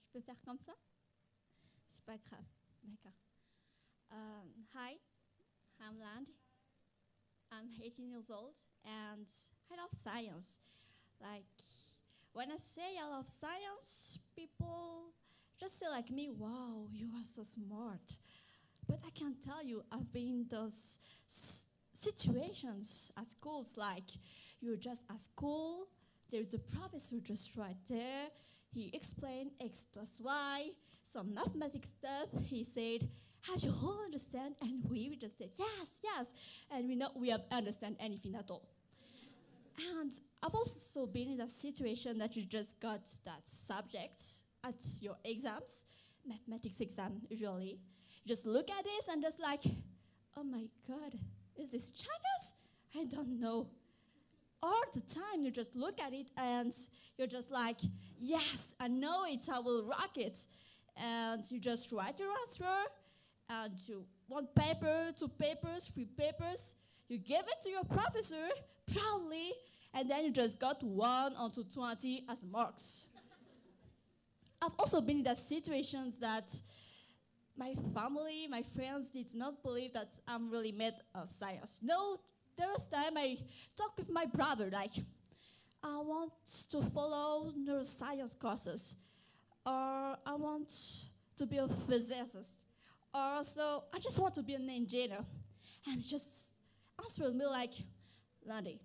Je peux faire comme ça? C'est pas grave. D'accord. Hi, I'm Landy. I'm 18 years old, and I love science. Like, when I say I love science, people just say like me, wow, you are so smart. But I can tell you, I've been in those situations at schools, like you're just at school, there's a professor just right there, he explained X plus Y, some mathematics stuff, he said, have you all understand? And we just said, yes, yes, and we have understand anything at all. And I've also been in that situation that you just got that subject at your exams, mathematics exam usually. You just look at this and just like, oh my God, is this Chinese? I don't know. All the time you just look at it and you're just like, yes, I know it, I will rock it. And you just write your answer, and you 1 paper, 2 papers, 3 papers, you give it to your professor proudly, and then you just got 1 onto 20 as marks. I've also been in that situations that my family, my friends did not believe that I'm really made of science. No, there was time I talked with my brother, like, I want to follow neuroscience courses, or I want to be a physicist, or so I just want to be an engineer. And he just answered me like, Landy,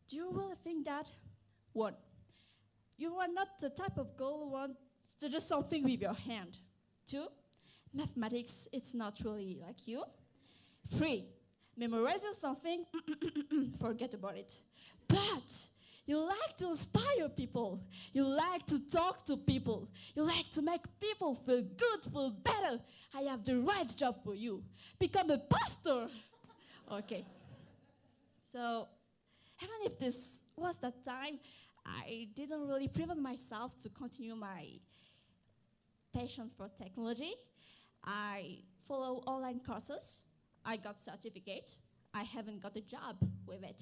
do you really think that? What? You are not the type of girl who wants to do something with your hand. 2, mathematics, it's not really like you. 3, memorizing something, forget about it. But you like to inspire people. You like to talk to people. You like to make people feel good, feel better. I have the right job for you. Become a pastor. Okay. So, even if this was that time, I didn't really prevent myself to continue my passion for technology. I follow online courses. I got certificate. I haven't got a job with it.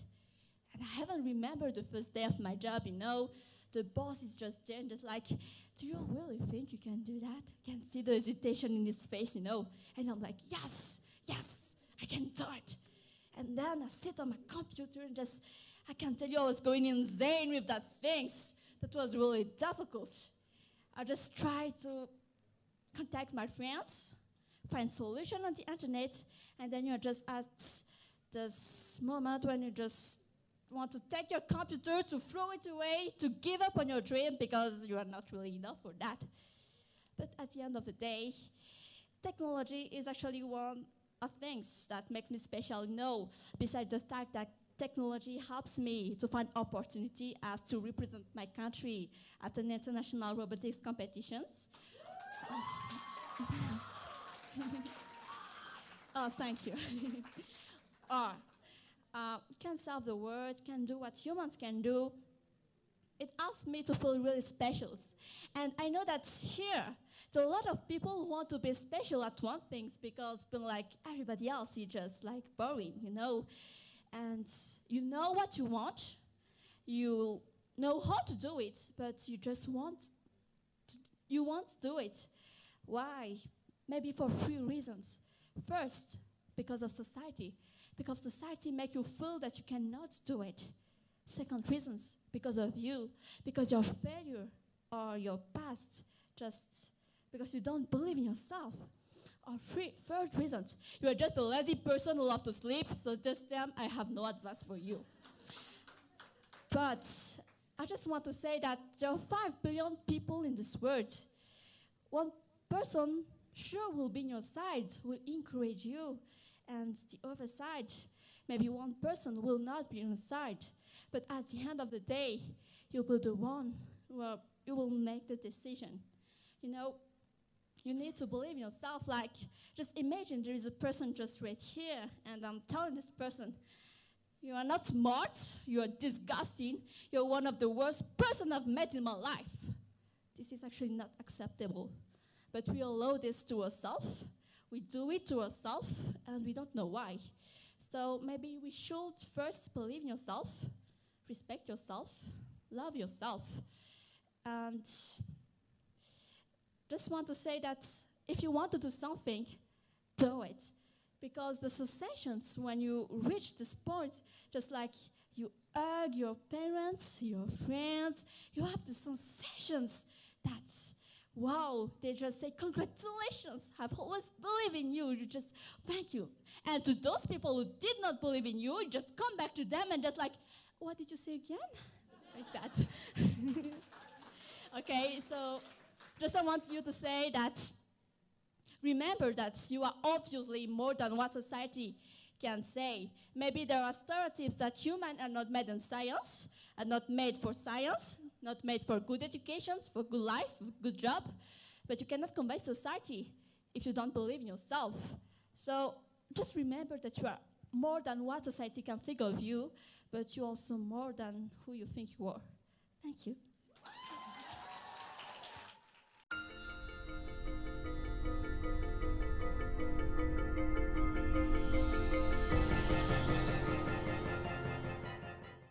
And I haven't remembered the first day of my job, The boss is just there and just like, do you really think you can do that? I can see the hesitation in his face, And I'm like, yes, yes, I can do it. And then I sit on my computer and I can tell you I was going insane with that things. That was really difficult. I just tried to contact my friends, find solution on the internet, and then you're just at this moment when you just want to take your computer, to throw it away, to give up on your dream because you are not really enough for that. But at the end of the day, technology is actually one of things that makes me special, besides the fact that technology helps me to find opportunity as to represent my country at an international robotics competitions. Oh, thank you. Can solve the world, can do what humans can do. It asks me to feel really special. And I know that here, there are a lot of people who want to be special at one thing because being like everybody else is just like boring, And you know what you want, you know how to do it, but you just won't do it. Why? Maybe for 3 reasons. First, because of society. Because society makes you feel that you cannot do it. Second reasons, because of you, because your failure or your past, just because you don't believe in yourself. Or third reasons, you are just a lazy person who loves to sleep, so this time I have no advice for you. But I just want to say that there are 5 billion people in this world. One person sure will be on your side, will encourage you, and the other side, maybe one person will not be on your side. But at the end of the day, you'll be the one who will make the decision. You need to believe in yourself. Like, just imagine there is a person just right here, and I'm telling this person, you are not smart, you are disgusting, you're one of the worst person I've met in my life. This is actually not acceptable. But we allow this to ourselves, we do it to ourselves, and we don't know why. So maybe we should first believe in yourself, respect yourself, love yourself, and just want to say that if you want to do something, do it. Because the sensations when you reach this point, just like you hug your parents, your friends, you have the sensations that, wow, they just say, congratulations, I've always believed in you. You just, thank you. And to those people who did not believe in you, you just come back to them and just like, what did you say again? Like that. Okay, so just I want you to say that, remember that you are obviously more than what society can say. Maybe there are stereotypes that humans are not made in science, are not made for science, not made for good education, for good life, good job, but you cannot convince society if you don't believe in yourself. So just remember that you are more than what society can think of you, but you're also more than who you think you are. Thank you.